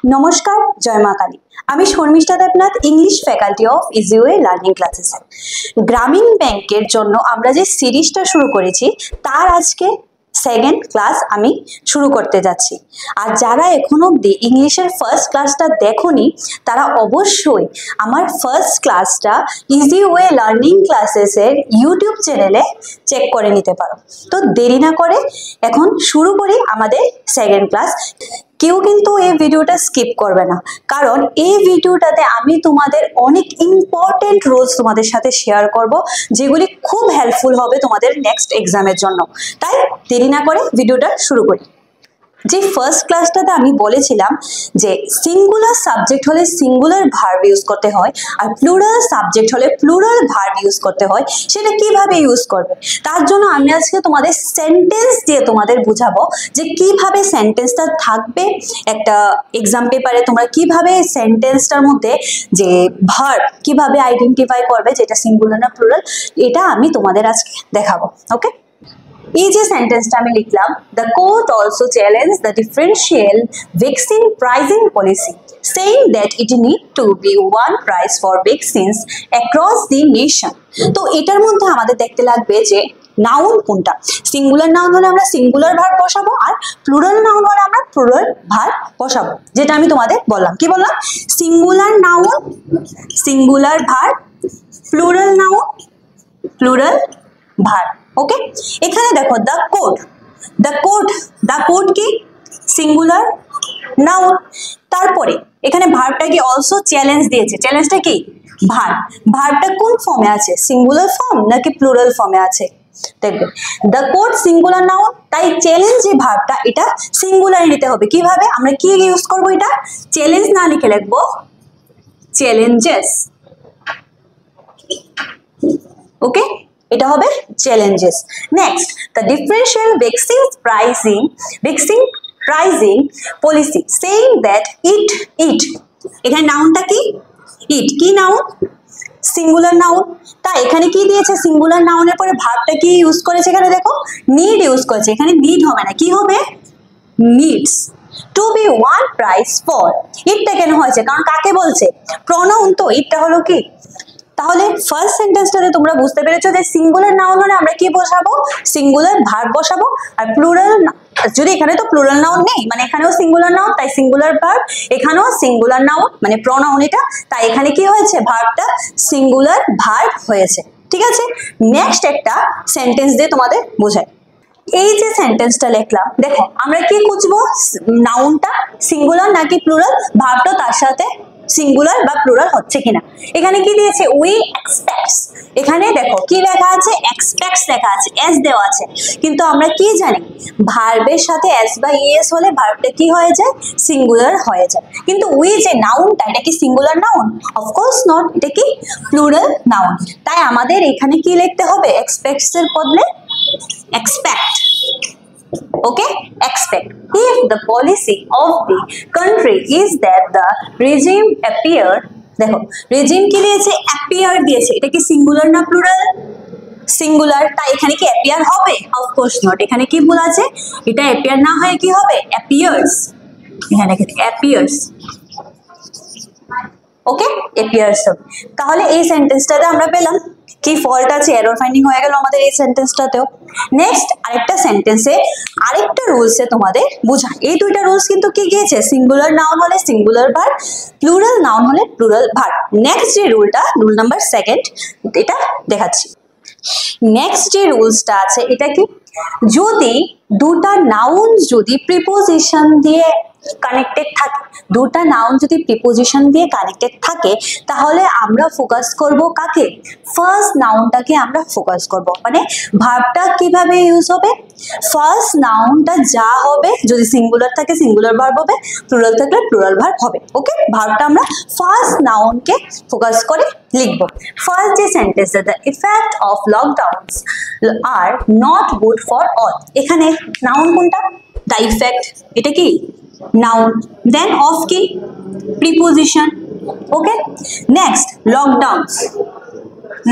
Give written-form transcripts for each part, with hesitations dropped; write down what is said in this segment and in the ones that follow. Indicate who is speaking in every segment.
Speaker 1: নমস্কার, জয় মা কালী। আমি Sharmistha Debnath, English faculty of easy way learning classes. Grameen ব্যাংকের জন্য আমরা যে সিরিজটা শুরু করেছি তার আজকে সেকেন্ড ক্লাস আমি শুরু করতে যাচ্ছি। আর যারা এখন অবধি ইংলিশের ফার্স্ট ক্লাসটা দেখোনি তারা অবশ্যই আমার ফার্স্ট ক্লাসটা ইজি ওয়ে লার্নিং ক্লাসেসের ইউটিউব চ্যানেলে চেক করে নিতে পারো। তো দেরি না করে এখন শুরু করি আমাদের সেকেন্ড ক্লাস। কেউ কিন্তু এই ভিডিওটা স্কিপ করবে না, কারণ এই ভিডিওটাতে আমি তোমাদের অনেক ইম্পর্টেন্ট রুলস তোমাদের সাথে শেয়ার করব, যেগুলি খুব হেল্পফুল হবে তোমাদের নেক্সট এক্সামের জন্য। তাই দেরি না করে ভিডিওটা শুরু করি। যে ফার্স্ট ক্লাসটাতে আমি বলেছিলাম যে সিঙ্গুলার সাবজেক্ট হলে সিঙ্গুলার ভার্ব ইউজ করতে হয়, আর প্লুরাল সাবজেক্ট হলে প্লুরাল ভার্ব ইউজ করতে হয়। সেটা কিভাবে ইউজ করবে তার জন্য আমি আজকে তোমাদের সেন্টেন্স দিয়ে তোমাদের বুঝাবো যে কিভাবে সেন্টেন্সটা থাকবে একটা এক্সাম পেপারে। তোমরা কিভাবে সেন্টেন্সটার মধ্যে যে ভার্ব কিভাবে আইডেন্টিফাই করবে যেটা সিঙ্গুলার না প্লুরাল, এটা আমি তোমাদের আজকে দেখাবো। ওকে, এই যে সেন্টেন্সটা আমি লিখলাম, the court also challenge the differential vaccine pricing policy saying that it need to be one price for vaccines across the nation। তো এটার মধ্যে আমাদের দেখতে লাগবে যে নাউন কোনটা। সিঙ্গুলার নাউন হলে আমরা সিঙ্গুলার ভার্ব বসাবো, আর প্লুরাল নাউন হলে আমরা প্লুরাল ভার্ব বসাবো। যেটা আমি তোমাদের বললাম, কি বললাম? Singular noun singular verb, plural noun plural verb. Okay, এখানে দেখো দ্য কোর্ট, দ্য কোর্ট কি সিঙ্গুলার নাউন। তারপরে এখানে ভার্বটা কি অলসো চ্যালেঞ্জ দিয়েছে। চ্যালেঞ্জটা কি ভার্ব। ভার্বটা কোন ফর্মে আছে, সিঙ্গুলার ফর্ম নাকি প্লুরাল ফর্মে আছে? দেখবে দ্য কোর্ট সিঙ্গুলার নাউন, তাই চ্যালেঞ্জ যে ভার্বটা এটা সিঙ্গুলার নিতে হবে। কিভাবে? আমরা কি ইউজ করবো? এটা চ্যালেঞ্জ না লিখে লিখবো চ্যালেঞ্জেস। ওকে, এটা হবে challenges. Next, the differential vaccine pricing policy saying that it এখানে নাউনটা কি? ইট কি নাউন? Singular noun. তাই এখানে কি দিয়েছে? সিঙ্গুলার নাউনের পরে ভার্বটা কি ইউজ করেছে? এখানে দেখো নিড ইউজ করেছে। এখানে নিড হবে না, কি হবে? Needs to be one price for. ইটটা কেন হয়েছে? কারণ কাকে বলছে? প্রনাউন। তো ইটটা হলো কি? তাহলে ফার্স্ট সেন্টেন্সটাতে তোমরা বুঝতে পেরেছো যে সিঙ্গুলার নাউন হলে আমরা কি বসাবো? সিঙ্গুলার ভার্ব বসাবো। আর প্লুরাল, যদি এখানে তো প্লুরাল নাউন নেই, মানে এখানেও সিঙ্গুলার নাউন, তাই সিঙ্গুলার ভার্ব, এখানেও সিঙ্গুলার নাউন মানে প্রনাউন এটা, তাই এখানে কি হয়েছে? ভার্বটা সিঙ্গুলার ভার্ব হয়েছে। ঠিক আছে, নেক্সট একটা সেন্টেন্স দিয়ে তোমাদের বোঝাই। এই যে সেন্টেন্সটা লিখলাম, দেখো আমরা কি খুঁজবো? নাউনটা সিঙ্গুলার নাকি প্লুরাল, ভার্বটা তার সাথে সিঙ্গুলার বা প্লুরাল হচ্ছে কিনা। এখানে কি দিয়েছে? We expects. এখানে দেখো কি লেখা আছে? এক্সপেক্টস লেখা আছে, এস দেওয়া আছে। কিন্তু আমরা কি জানি? ভার্বের সাথে এস বা ইএস হলে ভার্বটা কি হয়ে যায়? সিঙ্গুলার হয়ে যায়। কিন্তু উই যে নাউনটা, এটা কি সিঙ্গুলার নাউন? অফকোর্স নট, এটা কি প্লুরাল নাউন। তাই আমাদের এখানে কি লিখতে হবে? এক্সপেক্টস এর বদলে expect. Okay, expect. If the policy of the country is that the regime appear, দেখো রেজিম কি দিয়েছে? অ্যাপিয়ার দিয়েছে। এটা কি সিঙ্গুলার না প্লুরাল? সিঙ্গুলার। তাই এখানে কি অ্যাপিয়ার হবে? Of course not. এখানে কি ভুল আছে? এটা অ্যাপিয়ার না হয়ে কি হবে? অ্যাপিয়ার্স। এখানে অ্যাপিয়ার্স। ওকে, অ্যাপিয়ার্স হবে। তাহলে এই সেন্টেন্সটাতে আমরা পেলাম কি ফল্ট আছে, এরর ফাইন্ডিং হয়ে গেল আমাদের এই সেন্টেন্সটাতেও। নেক্সট আরেকটা সেন্টেন্সে আরেকটা রুলসে তোমাদের বোঝা। এই দুইটা রুলস কিন্তু কি গিয়েছে? সিঙ্গুলার নাউন হলে সিঙ্গুলার ভার্ব, প্লুরাল নাউন হলে প্লুরাল ভার্ব। নেক্সট যে রুলটা, রুল নাম্বার সেকেন্ড, এটা দেখাচ্ছি। নেক্সট যে রুলসটা আছে এটা কি? যদি দুটা নাউন যদি প্রিপোজিশন দিয়ে কানেক্টেড থাকে, দুটা নাউন যদি প্রিপোজিশন দিয়ে কানেক্টেড থাকে, তাহলে আমরা ফোকাস করব কাকে? ফার্স্ট নাউনটাকে আমরা ফোকাস করব। মানে ভার্বটা কিভাবে ইউজ হবে? ফার্স্ট নাউনটা যা হবে, যদি সিঙ্গুলার থাকে সিঙ্গুলার ভার্ব হবে, প্লুরাল থাকলে প্লুরাল ভার্ব হবে। ওকে, ভার্বটা আমরা ফার্স্ট নাউনকে ফোকাস করে লিখব। ফার্স্ট যে সেন্টেন্সটা, the effect of lockdowns are not good for all. এখানে নাউন কোনটা? দ্য ইফেক্ট, এটা কি নাউন। দেন অফ কি? Preposition. Okay, next lockdowns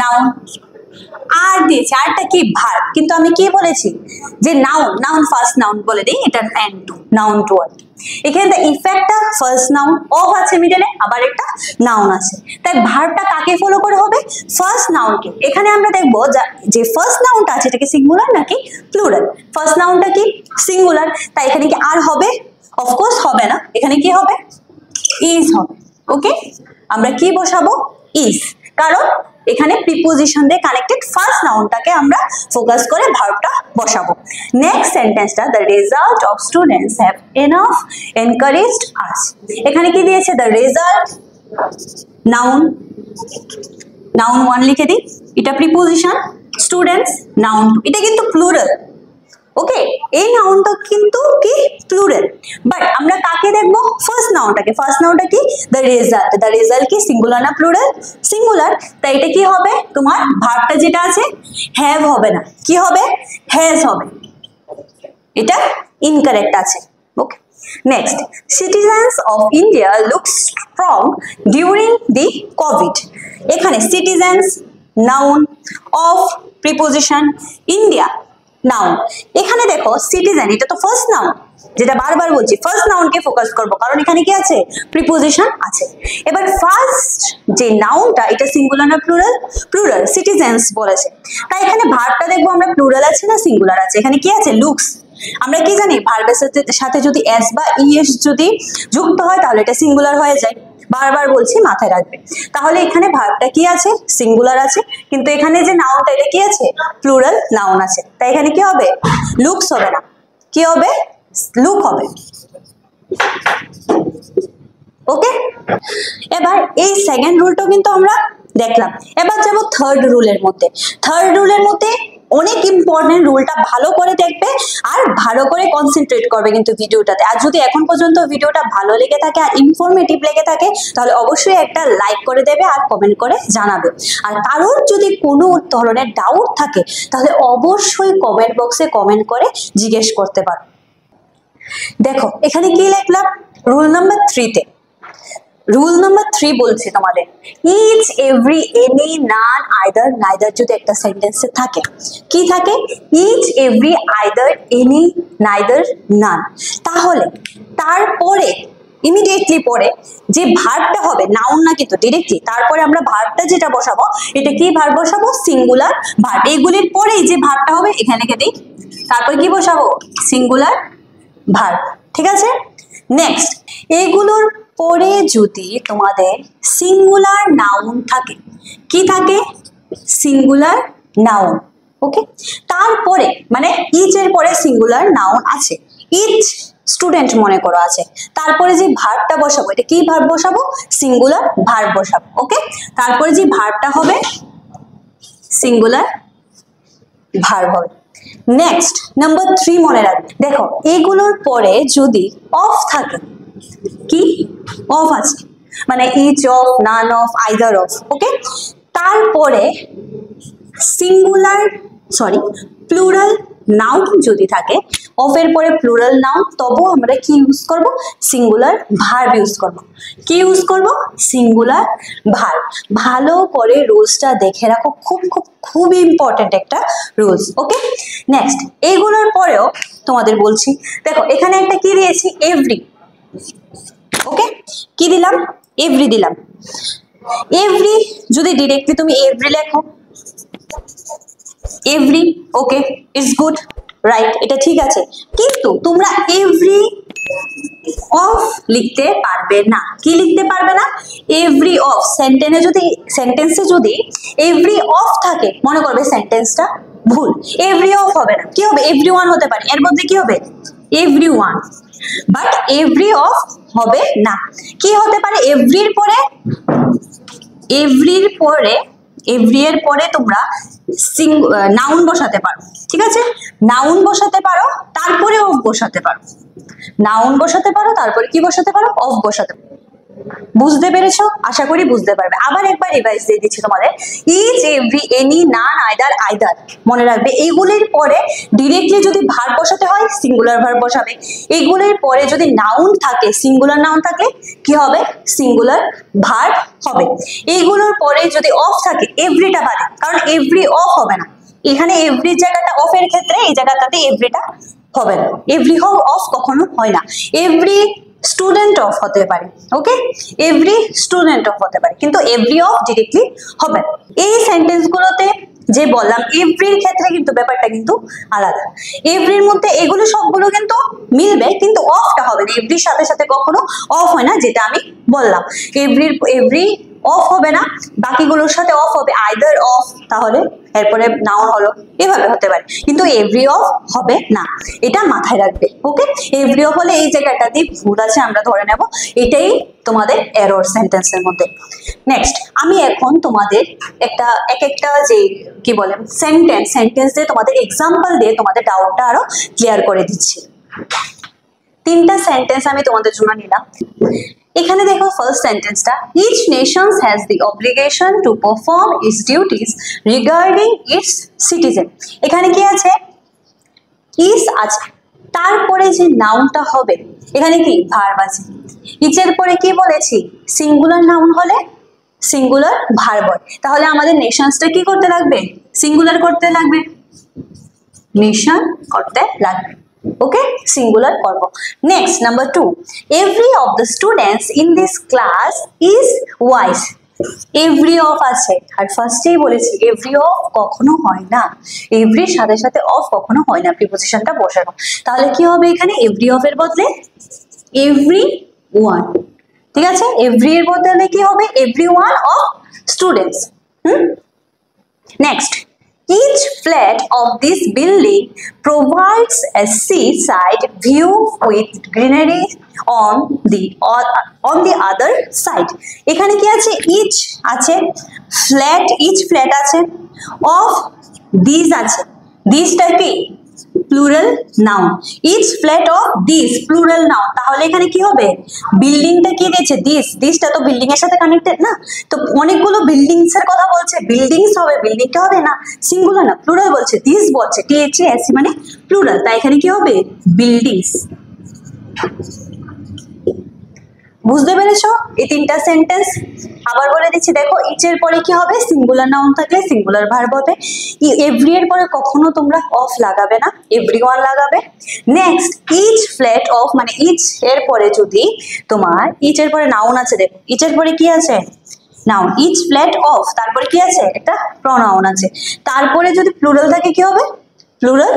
Speaker 1: noun, are দিয়েছে আরটা কি? ভার্ব। কিন্তু আমি কি বলেছি যে নাউন ফার্স্ট নাউন বলে দিই, এটা নাউন টু ওয়ার্ড। এখানে ইফেক্টটা ফার্স্ট নাউন, অফ আছে মিডলে, আবার একটা নাউন আছে, তাই ভার্বটা কাকে ফলো করে হবে? ফার্স্ট নাউনকে। এখানে আমরা দেখবো যে ফার্স্ট নাউনটা আছে এটা কি সিঙ্গুলার নাকি প্লুরাল। ফার্স্ট নাউনটা কি সিঙ্গুলার, তাই এখানে কি আর হবে? অফকোর্স হবে না, এখানে কি হবে? ইজ হবে। ওকে, আমরা কি বসাবো? ইজ, কারণ এখানে প্রিপোজিশন দিয়ে কানেক্টেড ফার্স্ট নাউনটাকে আমরা ফোকাস করে ভার্বটা বসাবো। নেক্সট সেন্টেন্সটা, the result of students have enough encouraged us. এখানে কি দিয়েছে? দ্য রেজাল্ট নাউন, নাউন 1 লিখে দিই, এটা প্রিপোজিশন, স্টুডেন্টস নাউন 2, এটা কিন্তু প্লুরাল। ওকে, এই নাউনটা কিন্তু কি প্লুরাল, বাট আমরা কাকে দেখবো? ফার্স্ট নাউনটাকে। ফার্স্ট নাউনটা কি? The result. দ্য রেজাল্ট কি সিঙ্গুলার না প্লুরাল? সিঙ্গুলার, তাই এটা কি হবে? তোমার ভার্বটা যেটা আছে হ্যাভ হবে না, কি হবে? হ্যাজ হবে, এটা ইনকারেক্ট আছে। Okay, next, citizens of India look strong during the Covid. এখানে citizens noun, of preposition, India noun. এখানে দেখো সিটিজেন এটা তো ফার্স্ট নাউন, যেটা বারবার বলছি ফার্স্ট নাউনকে ফোকাস করব, কারণ এখানে কি আছে? প্রিপোজিশন আছে। এবার ফার্স্ট যে নাউনটা এটা সিঙ্গুলার না প্লুরাল? প্লুরাল, সিটিজেন্স বলেছে, তাই এখানে ভার্বটা দেখবো আমরা প্লুরাল আছে না সিঙ্গুলার আছে। এখানে কি আছে? লুকস। আমরা কি জানি ভার্বের সাথে যদি এস বা ইএস যদি যুক্ত হয় তাহলে এটা সিঙ্গুলার হয়ে যায়, বারবার বলছি মাথায় রাখবে। তাহলে এখানে ভার্বটা কি আছে? সিঙ্গুলার আছে, কিন্তু এখানে যে নাউনটা এটা কি আছে? প্লুরাল নাউন আছে, তাই এখানে কি হবে? লুকস হবে না, কি হবে? লুক হবে। ওকে, এবার এই সেকেন্ড রুলটাও কিন্তু আমরা দেখলাম। এবার যাবো থার্ড রুলের মধ্যে। থার্ড রুলের মধ্যে অনেক ইম্পর্টেন্ট, রুলটা ভালো করে দেখবে আর ভালো করে কনসেন্ট্রেট করবে কিন্তু ভিডিওটাতে। আর যদি এখন পর্যন্ত ভিডিওটা ভালো লেগে থাকে আর ইনফরমেটিভ লেগে থাকে তাহলে অবশ্যই একটা লাইক করে দেবে আর কমেন্ট করে জানাবে। আর কারোর যদি কোনো ধরনের ডাউট থাকে তাহলে অবশ্যই কমেন্ট বক্সে কমেন্ট করে জিজ্ঞেস করতে পারো। দেখো এখানে কি লিখলাম? রুল নাম্বার 3-তে, রুল নাম্বার 3 বলছি তোমাদের, each every any none either neither যদি একটা সেন্টেন্সে থাকে, কি থাকে? Each every either any neither none, তাহলে তারপরে ইমিডিয়েটলি পরে যে ভার্বটা হবে, নাউন না কিন্তু ডিরেক্টলি, তারপরে আমরা ভার্বটা যেটা বসাবো এটা কি ভার্ব বসাবো? Singular verb. এগুলির পরেই যে ভার্বটা হবে এখানে লিখে দিই, তারপরে কি বসাবো? Singular verb. ঠিক আছে, নেক্সট, এগুলোর পরে যদি তোমাদের সিঙ্গুলার নাউন থাকে, কি থাকে? Singular noun. ওকে, তারপরে মানে ইচ এর পরে সিঙ্গুলার নাউন আছে, ইচ স্টুডেন্ট মনে করো আছে, তারপরে যে ভার্বটা বসাবো এটা কি ভার্ব বসাবো? সিঙ্গুলার ভার্ব বসাবো। ওকে, তারপরে যে ভার্বটা হবে সিঙ্গুলার ভার্ব হবে। নেক্সট নাম্বার 3 মনে রাখবে, দেখো এগুলোর পরে যদি অফ থাকে, কি অফ আছে মানে each of, none of, either of. Okay, তারপরে সিঙ্গুলার প্লুরাল নাউন যদি থাকে, অফের পরে প্লুরাল নাউন, তবুও আমরা কি ইউজ করব? সিঙ্গুলার ভার্ব ইউজ করব। কি ইউজ করব? Singular verb. ভালো করে রুলসটা দেখে রাখো, খুব খুব খুব ইম্পর্টেন্ট একটা রুলস। ওকে, নেক্সট, এইগুলোর পরেও তোমাদের বলছি, দেখো এখানে একটা কি দিয়েছি? এভরি। ওকে, কি দিলাম? এভরি দিলাম। এভরি যদি ডিরেক্টলি তুমি এভরি লেখো, every, okay it's good, right, এটা ঠিক আছে, কিন্তু তোমরা এভরি অফ লিখতে পারবে না। কি লিখতে পারবে না? Every of. সেন্টেন্সে যদি এভরি অফ থাকে মনে করবে সেন্টেন্সটা ভুল, এভরি অফ হবে না, কি হবে? এভরিওয়ান হতে পারে, এর মধ্যে কি হবে? এভরিওয়ান, বাট এভরি অফ হবে না। কি হতে পারে? এভরির পরে এভরি এর পরে তোমরা নাউন বসাতে পারো। ঠিক আছে, নাউন বসাতে পারো, তারপরে অফ বসাতে পারো। নাউন বসাতে পারো, তারপরে কি বসাতে পারো? অফ বসাতে পারো। বুঝতে পেরেছো? আশা করি বুঝতে পারবে। আবার একবার রিভাইজ দিয়ে দিচ্ছি তোমাদের, each every any none either either মনে রাখবে। এইগুলির পরে ডিরেক্টলি যদি ভার্ব বসাতে হয় সিঙ্গুলার ভার্ব বসাবে, এইগুলির পরে যদি নাউন থাকে, সিঙ্গুলার নাউন থাকে, কি হবে? সিঙ্গুলার ভার্ব হবে। এইগুলোর পরে যদি অফ থাকে, এভরিটা বাদে, কারণ এভরি অফ হবে না, এখানে এভরির জায়গাটা অফের ক্ষেত্রে এই জায়গাটাতে এভরিটা হবে না, এভরি অফ কখনো হয় না, এভরি স্টুডেন্ট অফ হতে পারে, ওকে, এভরি স্টুডেন্ট অফ হতে পারে, কিন্তু এভরি অফ ডিরেক্টলি হবে। এই সেন্টেন্স গুলোতে যে বললাম এভরির ক্ষেত্রে কিন্তু ব্যাপারটা কিন্তু আলাদা, এভরির মধ্যে এগুলো সবগুলো কিন্তু মিলবে, কিন্তু অফটা হবে না, এভরির সাথে সাথে কখনো অফ হয় না, যেটা আমি বললাম এভরি অফ হবে না, বাকিগুলোর সাথে অফ হবে, আইদার অফ, তাহলে এরপরে নাউন হলো, এভাবে হতে পারে, কিন্তু এভরি অফ হবে না, এটা মাথায় রাখবে, ওকে। এভরি অফ হলে এই জায়গাটাতে ভুল আছে আমরা ধরে নেব, এটাই তোমাদের এরর সেন্টেন্সের মধ্যে। নেক্সট আমি এখন তোমাদের একটা যে কি বলে সেন্টেন্স দিয়ে তোমাদের এক্সাম্পল দিয়ে তোমাদের ডাউটটা আরো ক্লিয়ার করে দিচ্ছি। 3টা সেন্টেন্স আমি তোমাদের জন্য নিলাম। এখানে দেখো ফার্স্ট সেন্টেন্সটা, each nations has the obligation to perform its duties regarding its citizen. এখানে কি আছে, ইজ আছে, তারপরে যে নাউনটা হবে এখানে কি ভার্ব আছে, ইচের পরে কি বলেছি সিঙ্গুলার নাউন হলে সিঙ্গুলার ভার্ব হয়, তাহলে আমাদের নেশনসটা কি করতে লাগবে, সিঙ্গুলার করতে লাগবে, নেশন করতে লাগবে, ওকে, সিঙ্গুলার করব। Next number 2, every of the students in this class is wise. Every of আছে, আর ফার্স্টেই বলেছি এভরি অফ কখনো হয় না, এভরির সাথে সাথে অফ কখনো হয় না, প্রিপোজিশনটা বসানো, তাহলে কি হবে এখানে এভরি অফ এর বদলে এভরি ওয়ান, ঠিক আছে, এভরি এর বদলে কি হবে every one of students. Next, each flat of this building provides a seaside view with greenery on the other side. এখানে কি আছে, each আছে, each flat আছে, of these আছে, these-টা কি plural noun, each flat of this plural noun, তাহলে এখানে কি হবে বিল্ডিংটা কি দিয়েছে দিসটা তো বিল্ডিং এর সাথে কানেক্টেড না, তো অনেকগুলো বিল্ডিংস এর কথা বলছে, বিল্ডিংস হবে, বিল্ডিংটা হবে না, সিঙ্গুলার না প্লুরাল বলছে, দিস বলছে, THES মানে প্লুরাল, তাই এখানে কি হবে বিল্ডিংস। বুঝতে পেরেছো এই 3টা সেন্টেন্স? আবার বলে দিচ্ছি, দেখো ইচের পরে কি হবে সিঙ্গুলার নাউন থাকলে সিঙ্গুলার ভার্ব হবে, এভরি এর পরে কখনো তোমরা অফ লাগাবে না, এভরিওয়ান লাগাবে। নেক্সট, ইচ ফ্ল্যাট অফ মানে ইচ এর পরে যদি তোমার ইচ এর পরে নাউন আছে, দেখো ইচ এর পরে কি আছে নাউন, ইচ ফ্ল্যাট অফ, তারপরে কি আছে একটা প্রনাউন আছে, তারপরে যদি প্লুরাল থাকে কি হবে প্লুরাল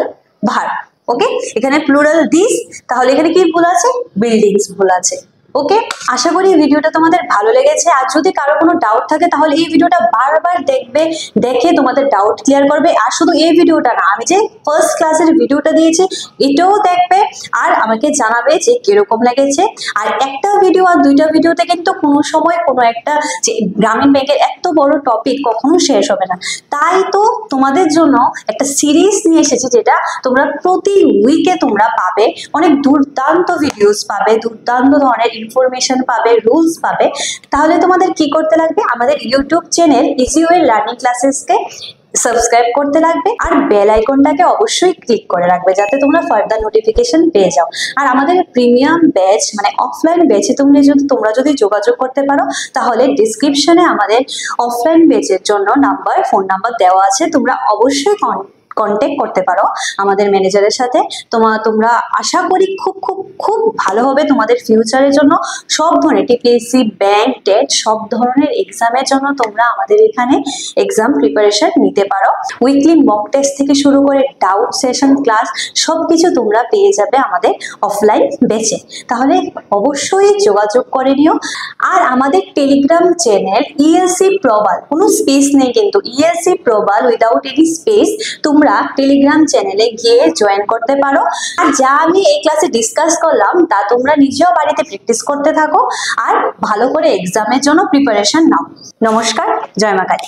Speaker 1: ভার্ব, ওকে, এখানে প্লুরাল দিস, তাহলে এখানে কি ভুল আছে বিল্ডিংস ভুল আছে, ওকে। আশা করি এই ভিডিওটা তোমাদের ভালো লেগেছে, আর যদি কারো কোনো ডাউট থাকে তাহলে এই ভিডিওটা বারবার দেখবে, দেখে তোমাদের ডাউট ক্লিয়ার করবে, আর শুধু এই ভিডিওটা না, আমি যে ফার্স্ট ক্লাসের ভিডিওটা দিয়েছি এটাও দেখবে, আর আমাকে জানাবে যে কিরকম লেগেছে। আর একটা ভিডিও আর 2টা ভিডিওতে কিন্তু কোনো সময় কোনো একটা যে গ্রামীণ ব্যাংকের এত বড় টপিক কখনো শেষ হবে না, তাই তো তোমাদের জন্য একটা সিরিজ নিয়ে এসেছি, যেটা তোমরা প্রতি উইকে তোমরা পাবে, অনেক দুর্দান্ত ভিডিওস পাবে, দুর্দান্ত ধরনের ইনফরমেশন পাবে, রুলস পাবে। তাহলে তোমাদের কি করতে লাগবে, আমাদের YouTube channel Easy way Learning ক্লাসেসকে সাবস্ক্রাইব করতে লাগবে, আর বেল আইকনটাকে অবশ্যই ক্লিক করে রাখবে যাতে তোমরা ফার্দার নোটিফিকেশন পেয়ে যাও। আর আমাদের প্রিমিয়াম ব্যাচ মানে অফলাইন ব্যাচে তোমরা যদি যোগাযোগ করতে পারো, তাহলে ডিসক্রিপশনে আমাদের অফলাইন ব্যাচের জন্য ফোন নাম্বার দেওয়া আছে, তোমরা অবশ্যই কন্ট্যাক্ট করতে পারো আমাদের ম্যানেজারের সাথে। তোমরা আশা করি খুব খুব খুব ভালো হবে তোমাদের ফিউচারের জন্য। সব ধরনের টিপিএসসি, ব্যাংক, টেট সব ধরনের এক্সামের জন্য তোমরা আমাদের এখানে এক্সাম প্রিপারেশন নিতে পারো। উইকলি মক টেস্ট থেকে শুরু করে ডাউট সেশন ক্লাস সবকিছু তোমরা পেয়ে যাবে আমাদের অফলাইন ব্যাচে। তাহলে অবশ্যই যোগাযোগ করে নিও। আর আমাদের টেলিগ্রাম চ্যানেল ইএলসি প্রবাল, কোনো স্পেস নেই কিন্তু, ইএলসি প্রবাল উইদাউট এনি স্পেস, তোমরা টেলিগ্রাম চ্যানেলে গিয়ে জয়েন করতে পারো। আর যা আমি এই ক্লাসে ডিসকাস করলাম তা তোমরা নিজেও বাড়িতে প্র্যাকটিস করতে থাকো, আর ভালো করে এক্সামের জন্য প্রিপারেশন নাও। নমস্কার, জয় মা কালী।